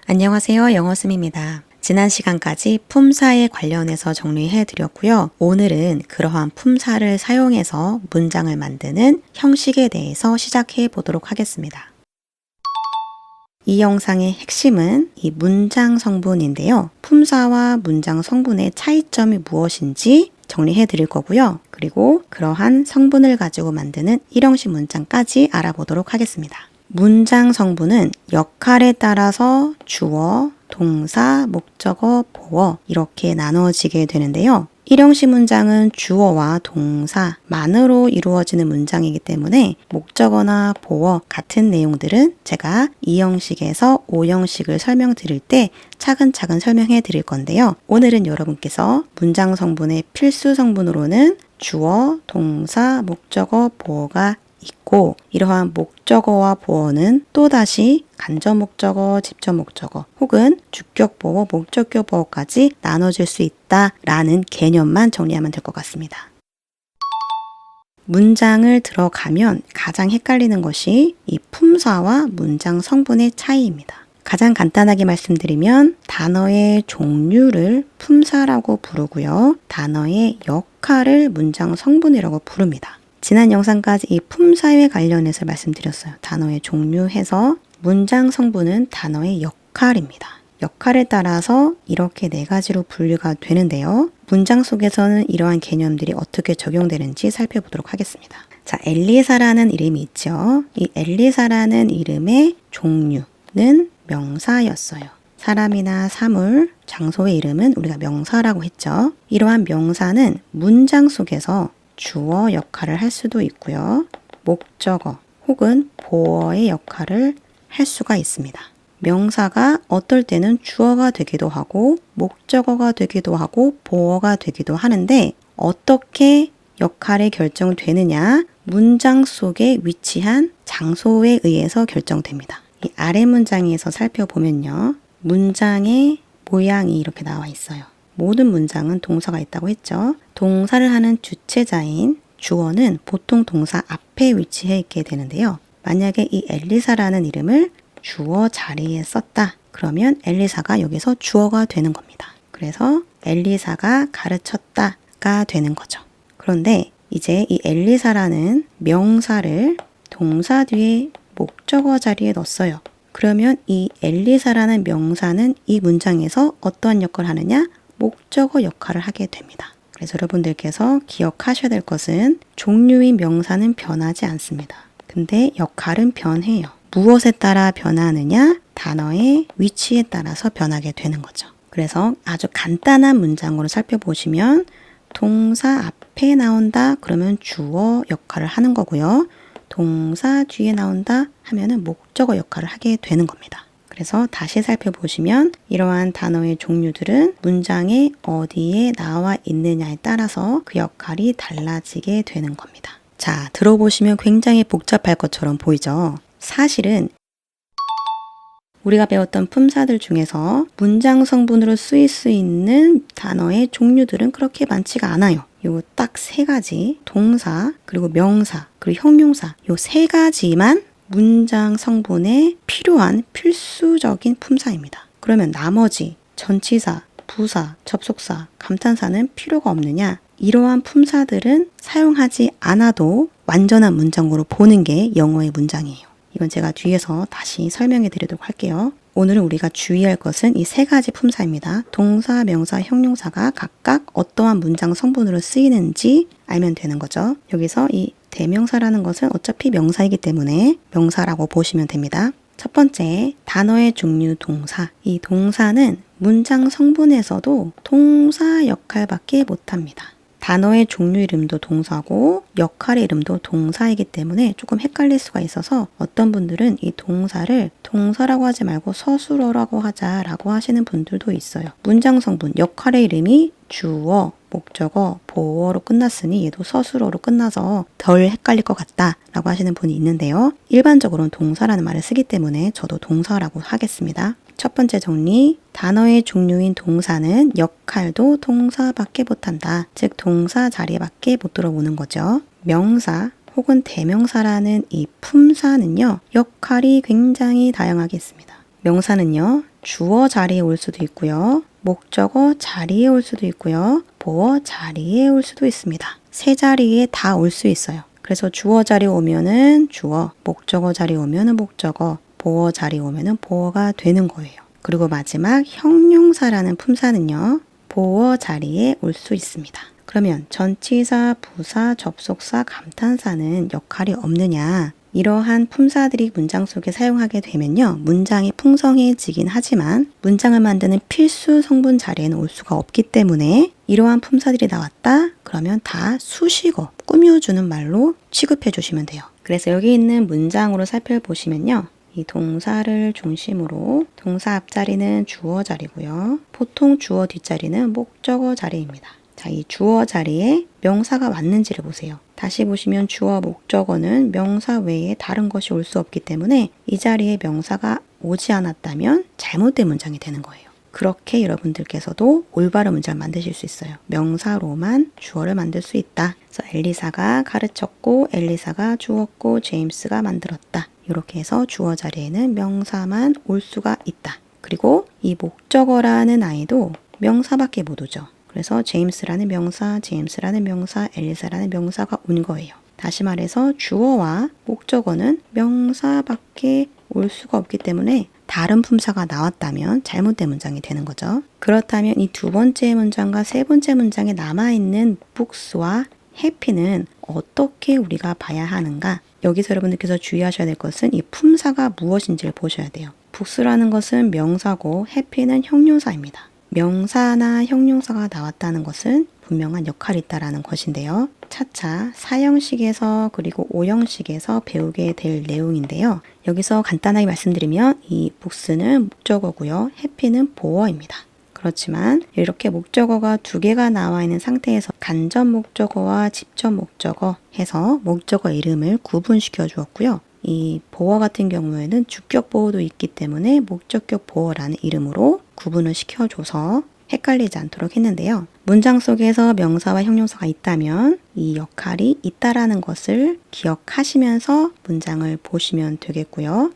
안녕하세요. 영어쌤입니다. 지난 시간까지 품사에 관련해서 정리해 드렸고요. 오늘은 그러한 품사를 사용해서 문장을 만드는 형식에 대해서 시작해 보도록 하겠습니다. 이 영상의 핵심은 이 문장 성분인데요. 품사와 문장 성분의 차이점이 무엇인지 정리해 드릴 거고요. 그리고 그러한 성분을 가지고 만드는 일형식 문장까지 알아보도록 하겠습니다. 문장 성분은 역할에 따라서 주어, 동사, 목적어, 보어 이렇게 나눠지게 되는데요. 일형식 문장은 주어와 동사만으로 이루어지는 문장이기 때문에 목적어나 보어 같은 내용들은 제가 2형식에서 5형식을 설명드릴 때 차근차근 설명해 드릴 건데요. 오늘은 여러분께서 문장 성분의 필수 성분으로는 주어, 동사, 목적어, 보어가 있고 이러한 목적어와 보어는 또다시 간접 목적어, 직접 목적어 혹은 주격 보어, 목적격 보어까지 나눠질 수 있다라는 개념만 정리하면 될 것 같습니다. 문장을 들어가면 가장 헷갈리는 것이 이 품사와 문장 성분의 차이입니다. 가장 간단하게 말씀드리면 단어의 종류를 품사라고 부르고요. 단어의 역할을 문장 성분이라고 부릅니다. 지난 영상까지 이 품사에 관련해서 말씀드렸어요. 단어의 종류해서 문장 성분은 단어의 역할입니다. 역할에 따라서 이렇게 4가지로 분류가 되는데요. 문장 속에서는 이러한 개념들이 어떻게 적용되는지 살펴보도록 하겠습니다. 자, 엘리사라는 이름이 있죠. 이 엘리사라는 이름의 종류는 명사였어요. 사람이나 사물, 장소의 이름은 우리가 명사라고 했죠. 이러한 명사는 문장 속에서 주어 역할을 할 수도 있고요. 목적어 혹은 보어의 역할을 할 수가 있습니다. 명사가 어떨 때는 주어가 되기도 하고 목적어가 되기도 하고 보어가 되기도 하는데 어떻게 역할이 결정되느냐? 문장 속에 위치한 장소에 의해서 결정됩니다. 이 아래 문장에서 살펴보면요. 문장의 모양이 이렇게 나와 있어요. 모든 문장은 동사가 있다고 했죠. 동사를 하는 주체자인 주어는 보통 동사 앞에 위치해 있게 되는데요. 만약에 이 엘리사라는 이름을 주어 자리에 썼다. 그러면 엘리사가 여기서 주어가 되는 겁니다. 그래서 엘리사가 가르쳤다가 되는 거죠. 그런데 이제 이 엘리사라는 명사를 동사 뒤에 목적어 자리에 넣었어요. 그러면 이 엘리사라는 명사는 이 문장에서 어떠한 역할을 하느냐? 목적어 역할을 하게 됩니다. 그래서 여러분들께서 기억하셔야 될 것은 종류인 명사는 변하지 않습니다. 근데 역할은 변해요. 무엇에 따라 변하느냐? 단어의 위치에 따라서 변하게 되는 거죠. 그래서 아주 간단한 문장으로 살펴보시면 동사 앞에 나온다 그러면 주어 역할을 하는 거고요. 동사 뒤에 나온다 하면은 목적어 역할을 하게 되는 겁니다. 그래서 다시 살펴보시면 이러한 단어의 종류들은 문장에 어디에 나와 있느냐에 따라서 그 역할이 달라지게 되는 겁니다. 자, 들어보시면 굉장히 복잡할 것처럼 보이죠? 사실은 우리가 배웠던 품사들 중에서 문장 성분으로 쓰일 수 있는 단어의 종류들은 그렇게 많지가 않아요. 요 딱 3가지, 동사, 그리고 명사, 그리고 형용사 요 3가지만 문장 성분에 필요한 필수적인 품사입니다. 그러면 나머지 전치사, 부사, 접속사, 감탄사는 필요가 없느냐? 이러한 품사들은 사용하지 않아도 완전한 문장으로 보는 게 영어의 문장이에요. 이건 제가 뒤에서 다시 설명해 드리도록 할게요. 오늘은 우리가 주의할 것은 이 3가지 품사입니다. 동사, 명사, 형용사가 각각 어떠한 문장 성분으로 쓰이는지 알면 되는 거죠. 여기서 이 대명사라는 것은 어차피 명사이기 때문에 명사라고 보시면 됩니다. 첫 번째, 단어의 종류 동사. 이 동사는 문장 성분에서도 동사 역할밖에 못합니다. 단어의 종류 이름도 동사고 역할의 이름도 동사이기 때문에 조금 헷갈릴 수가 있어서 어떤 분들은 이 동사를 동사라고 하지 말고 서술어라고 하자라고 하시는 분들도 있어요. 문장 성분, 역할의 이름이 주어, 목적어, 보어로 끝났으니 얘도 서술어로 끝나서 덜 헷갈릴 것 같다라고 하시는 분이 있는데요. 일반적으로는 동사라는 말을 쓰기 때문에 저도 동사라고 하겠습니다. 첫 번째 정리, 단어의 종류인 동사는 역할도 동사밖에 못한다. 즉 동사 자리밖에 못 들어오는 거죠. 명사 혹은 대명사라는 이 품사는요. 역할이 굉장히 다양하게 있습니다. 명사는요. 주어 자리에 올 수도 있고요. 목적어 자리에 올 수도 있고요. 보어 자리에 올 수도 있습니다. 세 자리에 다 올 수 있어요. 그래서 주어 자리에 오면은 주어, 목적어 자리에 오면은 목적어, 보어 자리에 오면은 보어가 되는 거예요. 그리고 마지막 형용사라는 품사는요. 보어 자리에 올 수 있습니다. 그러면 전치사, 부사, 접속사, 감탄사는 역할이 없느냐? 이러한 품사들이 문장 속에 사용하게 되면요. 문장이 풍성해지긴 하지만 문장을 만드는 필수 성분 자리에는 올 수가 없기 때문에 이러한 품사들이 나왔다? 그러면 다 수식어, 꾸며주는 말로 취급해 주시면 돼요. 그래서 여기 있는 문장으로 살펴보시면요. 이 동사를 중심으로 동사 앞자리는 주어 자리고요. 보통 주어 뒷자리는 목적어 자리입니다. 자, 이 주어 자리에 명사가 왔는지를 보세요. 다시 보시면 주어 목적어는 명사 외에 다른 것이 올 수 없기 때문에 이 자리에 명사가 오지 않았다면 잘못된 문장이 되는 거예요. 그렇게 여러분들께서도 올바른 문장을 만드실 수 있어요. 명사로만 주어를 만들 수 있다. 그래서 엘리사가 가르쳤고 엘리사가 주었고 제임스가 만들었다. 이렇게 해서 주어 자리에는 명사만 올 수가 있다. 그리고 이 목적어라는 아이도 명사밖에 못 오죠. 그래서 제임스라는 명사, 엘리사라는 명사가 온 거예요. 다시 말해서 주어와 목적어는 명사밖에 올 수가 없기 때문에 다른 품사가 나왔다면 잘못된 문장이 되는 거죠. 그렇다면 이 두 번째 문장과 세 번째 문장에 남아있는 books와 happy는 어떻게 우리가 봐야 하는가? 여기서 여러분들께서 주의하셔야 될 것은 이 품사가 무엇인지를 보셔야 돼요. books라는 것은 명사고 happy는 형용사입니다. 명사나 형용사가 나왔다는 것은 분명한 역할이 있다라는 것인데요. 차차 4형식에서 그리고 5형식에서 배우게 될 내용인데요. 여기서 간단하게 말씀드리면 이 books는 목적어고요. happy는 보어입니다. 그렇지만 이렇게 목적어가 두 개가 나와 있는 상태에서 간접 목적어와 직접 목적어 해서 목적어 이름을 구분시켜 주었고요. 이 보어 같은 경우에는 주격 보어도 있기 때문에 목적격 보어라는 이름으로 구분을 시켜줘서 헷갈리지 않도록 했는데요. 문장 속에서 명사와 형용사가 있다면 이 역할이 있다라는 것을 기억하시면서 문장을 보시면 되겠고요.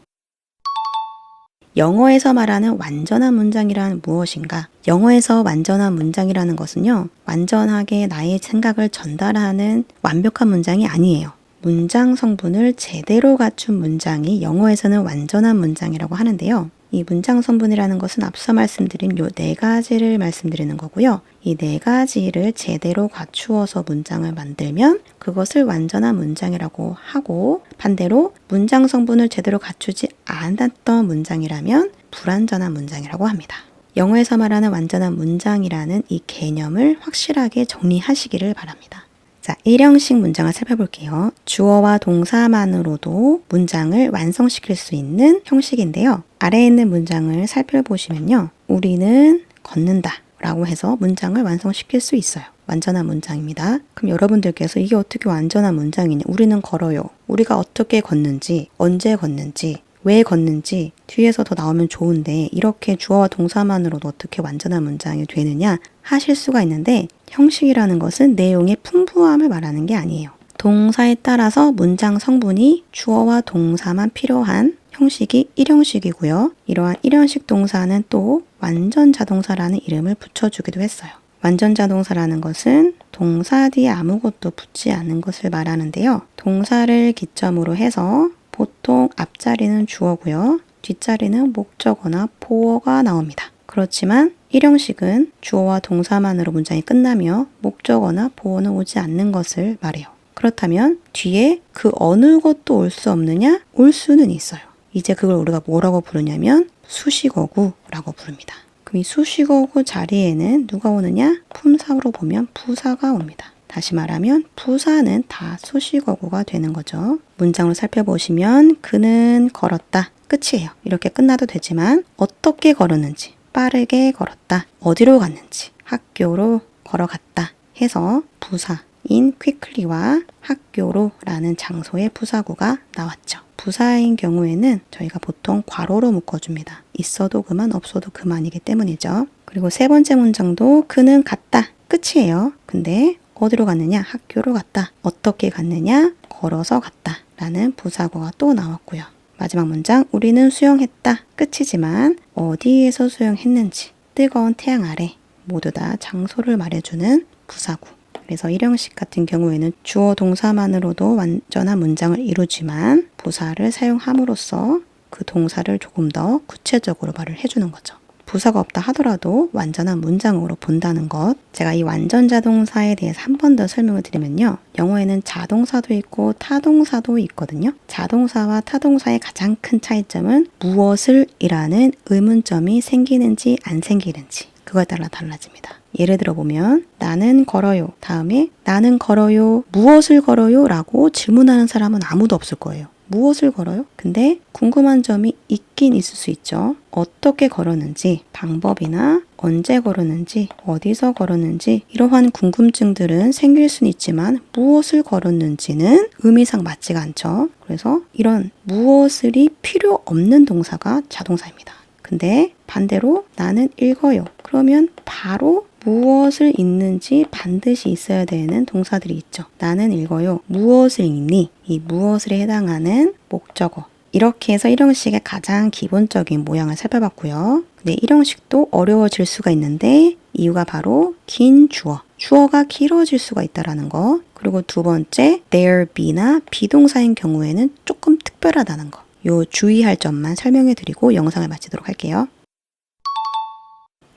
영어에서 말하는 완전한 문장이란 무엇인가? 영어에서 완전한 문장이라는 것은요. 완전하게 나의 생각을 전달하는 완벽한 문장이 아니에요. 문장 성분을 제대로 갖춘 문장이 영어에서는 완전한 문장이라고 하는데요. 이 문장 성분이라는 것은 앞서 말씀드린 요 네 가지를 말씀드리는 거고요. 이 네 가지를 제대로 갖추어서 문장을 만들면 그것을 완전한 문장이라고 하고 반대로 문장 성분을 제대로 갖추지 않았던 문장이라면 불완전한 문장이라고 합니다. 영어에서 말하는 완전한 문장이라는 이 개념을 확실하게 정리하시기를 바랍니다. 자, 1형식 문장을 살펴볼게요. 주어와 동사만으로도 문장을 완성시킬 수 있는 형식인데요. 아래에 있는 문장을 살펴보시면요. 우리는 걷는다 라고 해서 문장을 완성시킬 수 있어요. 완전한 문장입니다. 그럼 여러분들께서 이게 어떻게 완전한 문장이냐? 우리는 걸어요. 우리가 어떻게 걷는지, 언제 걷는지, 왜 걷는지 뒤에서 더 나오면 좋은데 이렇게 주어와 동사만으로도 어떻게 완전한 문장이 되느냐 하실 수가 있는데 형식이라는 것은 내용의 풍부함을 말하는 게 아니에요. 동사에 따라서 문장 성분이 주어와 동사만 필요한 형식이 1형식이고요. 이러한 1형식 동사는 또 완전 자동사라는 이름을 붙여주기도 했어요. 완전 자동사라는 것은 동사 뒤에 아무것도 붙지 않는 것을 말하는데요. 동사를 기점으로 해서 보통 앞자리는 주어고요. 뒷자리는 목적어나 보어가 나옵니다. 그렇지만 1형식은 주어와 동사만으로 문장이 끝나며 목적어나 보어는 오지 않는 것을 말해요. 그렇다면 뒤에 그 어느 것도 올 수 없느냐? 올 수는 있어요. 이제 그걸 우리가 뭐라고 부르냐면 수식어구라고 부릅니다. 그럼 이 수식어구 자리에는 누가 오느냐? 품사로 보면 부사가 옵니다. 다시 말하면 부사는 다 수식어구가 되는 거죠. 문장을 살펴보시면 그는 걸었다. 끝이에요. 이렇게 끝나도 되지만 어떻게 걸었는지, 빠르게 걸었다. 어디로 갔는지, 학교로 걸어갔다 해서 부사인 quickly와 학교로 라는 장소의 부사구가 나왔죠. 부사인 경우에는 저희가 보통 괄호로 묶어줍니다. 있어도 그만, 없어도 그만이기 때문이죠. 그리고 세 번째 문장도 그는 갔다. 끝이에요. 근데 어디로 갔느냐? 학교로 갔다. 어떻게 갔느냐? 걸어서 갔다. 라는 부사구가 또 나왔고요. 마지막 문장 우리는 수영했다. 끝이지만 어디에서 수영했는지 뜨거운 태양 아래 모두 다 장소를 말해주는 부사구. 그래서 일형식 같은 경우에는 주어 동사만으로도 완전한 문장을 이루지만 부사를 사용함으로써 그 동사를 조금 더 구체적으로 말을 해주는 거죠. 부사가 없다 하더라도 완전한 문장으로 본다는 것. 제가 이 완전자 동사에 대해서 한 번 더 설명을 드리면요. 영어에는 자동사도 있고 타동사도 있거든요. 자동사와 타동사의 가장 큰 차이점은 무엇을 이라는 의문점이 생기는지 안 생기는지 그거에 따라 달라집니다. 예를 들어 보면 나는 걸어요. 다음에 나는 걸어요. 무엇을 걸어요? 라고 질문하는 사람은 아무도 없을 거예요. 무엇을 걸어요? 근데 궁금한 점이 있긴 있을 수 있죠. 어떻게 걸었는지, 방법이나 언제 걸었는지, 어디서 걸었는지 이러한 궁금증들은 생길 수는 있지만 무엇을 걸었는지는 의미상 맞지가 않죠. 그래서 이런 무엇을이 필요 없는 동사가 자동사입니다. 근데 반대로 나는 읽어요. 그러면 바로 무엇을 읽는지 반드시 있어야 되는 동사들이 있죠. 나는 읽어요. 무엇을 읽니? 이 무엇을에 해당하는 목적어. 이렇게 해서 일형식의 가장 기본적인 모양을 살펴봤고요. 근데 일형식도 어려워질 수가 있는데 이유가 바로 긴 주어. 주어가 길어질 수가 있다는 거. 그리고 두 번째, there be나 비동사인 경우에는 조금 특별하다는 거. 요 주의할 점만 설명해 드리고 영상을 마치도록 할게요.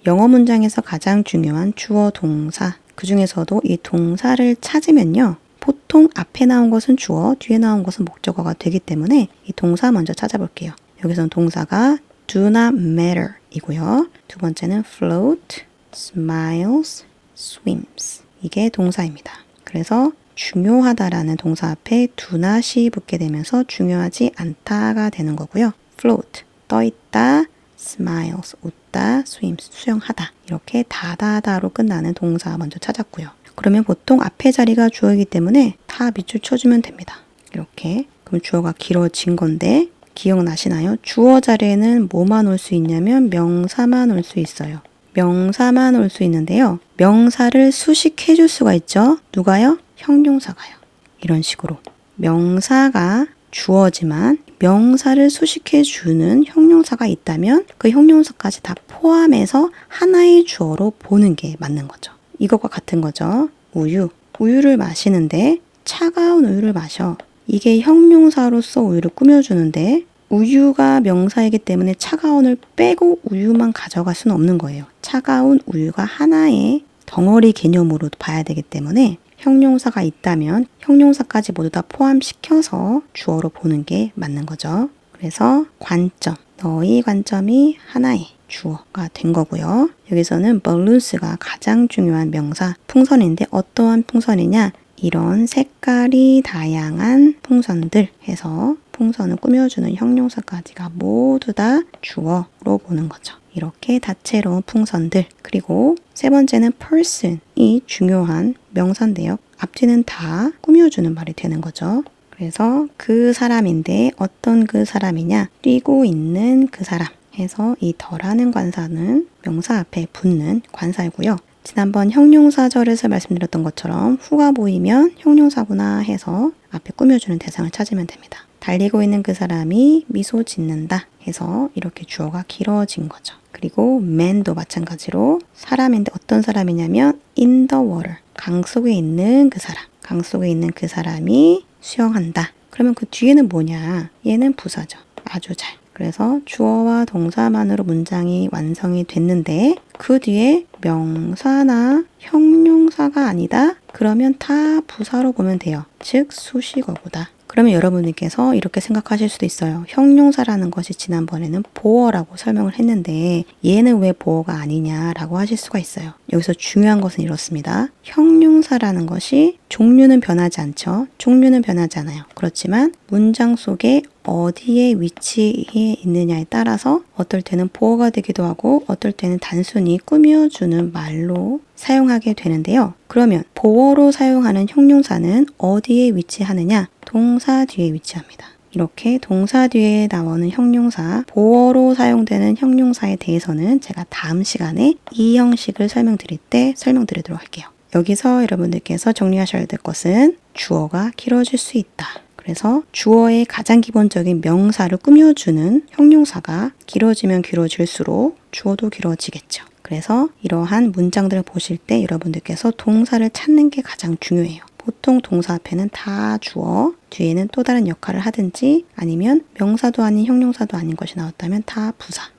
영어 문장에서 가장 중요한 주어 동사, 그 중에서도 이 동사를 찾으면요. 보통 앞에 나온 것은 주어, 뒤에 나온 것은 목적어가 되기 때문에 이 동사 먼저 찾아볼게요. 여기서는 동사가 do not matter 이고요. 두 번째는 float, smiles, swims. 이게 동사입니다. 그래서 중요하다라는 동사 앞에 do not이 붙게 되면서 중요하지 않다가 되는 거고요. float, 떠있다, smiles, 웃다, swims, 수영하다. 이렇게 다다다로 끝나는 동사 먼저 찾았고요. 그러면 보통 앞에 자리가 주어이기 때문에 다 밑줄 쳐주면 됩니다. 이렇게. 그럼 주어가 길어진 건데 기억나시나요? 주어 자리에는 뭐만 올 수 있냐면 명사만 올 수 있어요. 명사만 올 수 있는데요. 명사를 수식해 줄 수가 있죠. 누가요? 형용사가요. 이런 식으로. 명사가 주어지만 명사를 수식해 주는 형용사가 있다면 그 형용사까지 다 포함해서 하나의 주어로 보는 게 맞는 거죠. 이것과 같은 거죠. 우유. 우유를 마시는데 차가운 우유를 마셔. 이게 형용사로서 우유를 꾸며주는데 우유가 명사이기 때문에 차가운을 빼고 우유만 가져갈 수는 없는 거예요. 차가운 우유가 하나의 덩어리 개념으로 봐야 되기 때문에 형용사가 있다면 형용사까지 모두 다 포함시켜서 주어로 보는 게 맞는 거죠. 그래서 관점, 너의 관점이 하나의 주어가 된 거고요. 여기서는 balloons가 가장 중요한 명사, 풍선인데 어떠한 풍선이냐? 이런 색깔이 다양한 풍선들 해서 풍선을 꾸며주는 형용사까지가 모두 다 주어로 보는 거죠. 이렇게 다채로운 풍선들. 그리고 세 번째는 person이 중요한 명사인데요. 앞뒤는 다 꾸며주는 말이 되는 거죠. 그래서 그 사람인데 어떤 그 사람이냐? 뛰고 있는 그 사람 해서 이 더라는 관사는 명사 앞에 붙는 관사이고요. 지난번 형용사절에서 말씀드렸던 것처럼 후가 보이면 형용사구나 해서 앞에 꾸며주는 대상을 찾으면 됩니다. 달리고 있는 그 사람이 미소 짓는다 해서 이렇게 주어가 길어진 거죠. 그리고 man도 마찬가지로 사람인데 어떤 사람이냐면 in the water, 강 속에 있는 그 사람, 강 속에 있는 그 사람이 수영한다. 그러면 그 뒤에는 뭐냐? 얘는 부사죠. 아주 잘. 그래서 주어와 동사만으로 문장이 완성이 됐는데 그 뒤에 명사나 형용사가 아니다? 그러면 다 부사로 보면 돼요. 즉 수식어구다. 그러면 여러분들께서 이렇게 생각하실 수도 있어요. 형용사라는 것이 지난번에는 보어라고 설명을 했는데 얘는 왜 보어가 아니냐라고 하실 수가 있어요. 여기서 중요한 것은 이렇습니다. 형용사라는 것이 종류는 변하지 않죠. 종류는 변하지 않아요. 그렇지만 문장 속에 어디에 위치해 있느냐에 따라서 어떨 때는 보어가 되기도 하고 어떨 때는 단순히 꾸며주는 말로 사용하게 되는데요. 그러면 보어로 사용하는 형용사는 어디에 위치하느냐? 동사 뒤에 위치합니다. 이렇게 동사 뒤에 나오는 형용사, 보어로 사용되는 형용사에 대해서는 제가 다음 시간에 이 형식을 설명드릴 때 설명드리도록 할게요. 여기서 여러분들께서 정리하셔야 될 것은 주어가 길어질 수 있다. 그래서 주어의 가장 기본적인 명사를 꾸며주는 형용사가 길어지면 길어질수록 주어도 길어지겠죠. 그래서 이러한 문장들을 보실 때 여러분들께서 동사를 찾는 게 가장 중요해요. 보통 동사 앞에는 다 주어, 뒤에는 또 다른 역할을 하든지 아니면 명사도 아닌 형용사도 아닌 것이 나왔다면 다 부사.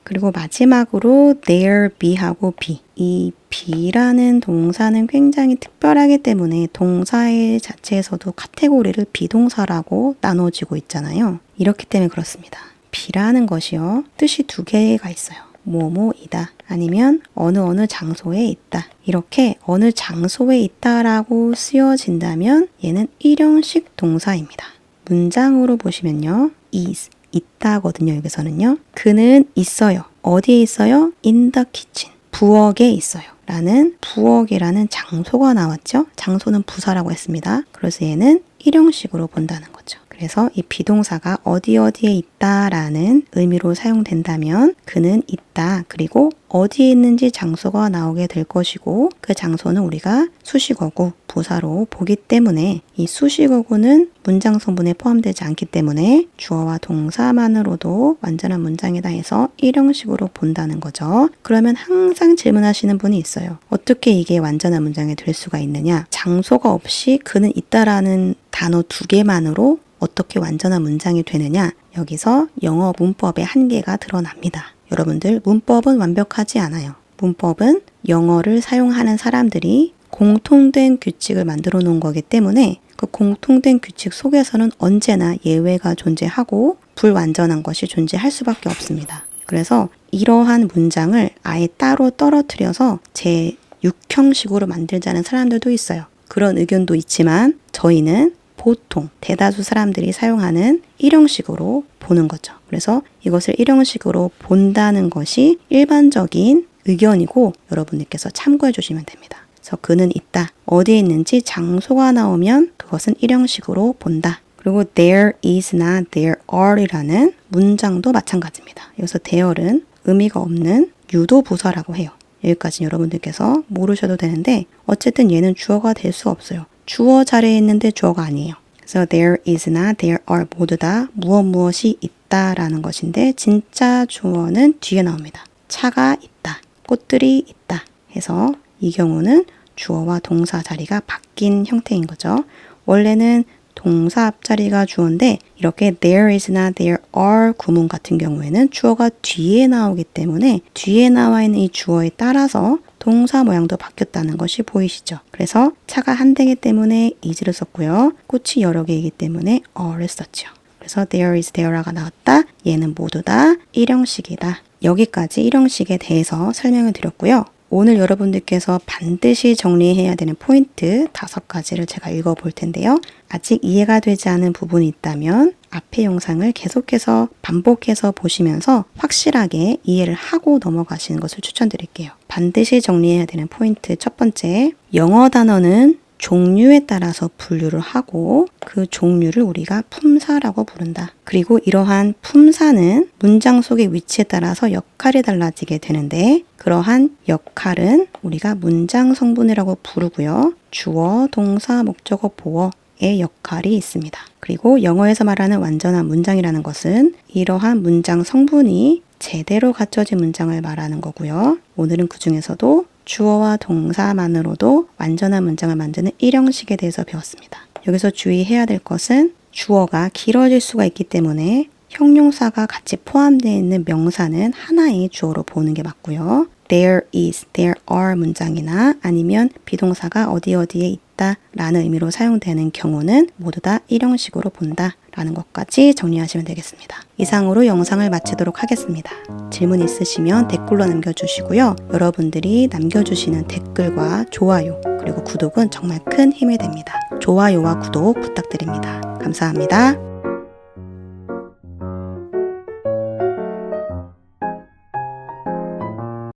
그리고 마지막으로 there be하고 be. 이 be라는 동사는 굉장히 특별하기 때문에 동사의 자체에서도 카테고리를 비동사라고 나눠지고 있잖아요. 이렇기 때문에 그렇습니다. be라는 것이요. 뜻이 두 개가 있어요. 뭐뭐이다. 아니면 어느 장소에 있다. 이렇게 어느 장소에 있다라고 쓰여진다면 얘는 일형식 동사입니다. 문장으로 보시면요. is. 있다거든요. 여기서는요. 그는 있어요. 어디에 있어요? In the kitchen. 부엌에 있어요. 라는 부엌이라는 장소가 나왔죠. 장소는 부사라고 했습니다. 그래서 얘는 일형식으로 본다는 거죠. 그래서 이 비동사가 어디에 있다라는 의미로 사용된다면 그는 있다. 그리고 어디에 있는지 장소가 나오게 될 것이고 그 장소는 우리가 수식어구, 부사로 보기 때문에 이 수식어구는 문장 성분에 포함되지 않기 때문에 주어와 동사만으로도 완전한 문장이다 해서 일형식으로 본다는 거죠. 그러면 항상 질문하시는 분이 있어요. 어떻게 이게 완전한 문장이 될 수가 있느냐? 장소가 없이 그는 있다라는 단어 두 개만으로 어떻게 완전한 문장이 되느냐? 여기서 영어 문법의 한계가 드러납니다. 여러분들 문법은 완벽하지 않아요. 문법은 영어를 사용하는 사람들이 공통된 규칙을 만들어 놓은 거기 때문에 그 공통된 규칙 속에서는 언제나 예외가 존재하고 불완전한 것이 존재할 수밖에 없습니다. 그래서 이러한 문장을 아예 따로 떨어뜨려서 제 6형식으로 만들자는 사람들도 있어요. 그런 의견도 있지만 저희는 보통 대다수 사람들이 사용하는 일형식으로 보는 거죠. 그래서 이것을 일형식으로 본다는 것이 일반적인 의견이고 여러분들께서 참고해 주시면 됩니다. 그래서 그는 있다. 어디에 있는지 장소가 나오면 그것은 일형식으로 본다. 그리고 there is나 there are이라는 문장도 마찬가지입니다. 여기서 there은 의미가 없는 유도 부사라고 해요. 여기까지 여러분들께서 모르셔도 되는데 어쨌든 얘는 주어가 될 수 없어요. 주어 자리에 있는데 주어가 아니에요. 그래서 there is나 there are 모두 다 무엇이 있다라는 것인데 진짜 주어는 뒤에 나옵니다. 차가 있다. 꽃들이 있다. 해서 이 경우는 주어와 동사 자리가 바뀐 형태인 거죠. 원래는 동사 앞자리가 주어인데 이렇게 there is나 there are 구문 같은 경우에는 주어가 뒤에 나오기 때문에 뒤에 나와 있는 이 주어에 따라서 동사 모양도 바뀌었다는 것이 보이시죠? 그래서 차가 한 대이기 때문에 is를 썼고요. 꽃이 여러 개이기 때문에 are를 썼죠. 그래서 there is, there가 나왔다. 얘는 모두 다 일형식이다. 여기까지 일형식에 대해서 설명을 드렸고요. 오늘 여러분들께서 반드시 정리해야 되는 포인트 5가지를 제가 읽어볼 텐데요. 아직 이해가 되지 않은 부분이 있다면 앞의 영상을 계속해서 반복해서 보시면서 확실하게 이해를 하고 넘어가시는 것을 추천드릴게요. 반드시 정리해야 되는 포인트 첫 번째, 영어 단어는 종류에 따라서 분류를 하고 그 종류를 우리가 품사라고 부른다. 그리고 이러한 품사는 문장 속의 위치에 따라서 역할이 달라지게 되는데 그러한 역할은 우리가 문장 성분이라고 부르고요. 주어, 동사, 목적어, 보어의 역할이 있습니다. 그리고 영어에서 말하는 완전한 문장이라는 것은 이러한 문장 성분이 제대로 갖춰진 문장을 말하는 거고요. 오늘은 그 중에서도 주어와 동사만으로도 완전한 문장을 만드는 일형식에 대해서 배웠습니다. 여기서 주의해야 될 것은 주어가 길어질 수가 있기 때문에 형용사가 같이 포함되어 있는 명사는 하나의 주어로 보는 게 맞고요. There is, there are 문장이나 아니면 비동사가 어디에 있다 라는 의미로 사용되는 경우는 모두 다 일형식으로 본다 라는 것까지 정리하시면 되겠습니다. 이상으로 영상을 마치도록 하겠습니다. 질문 있으시면 댓글로 남겨주시고요. 여러분들이 남겨주시는 댓글과 좋아요 그리고 구독은 정말 큰 힘이 됩니다. 좋아요와 구독 부탁드립니다. 감사합니다.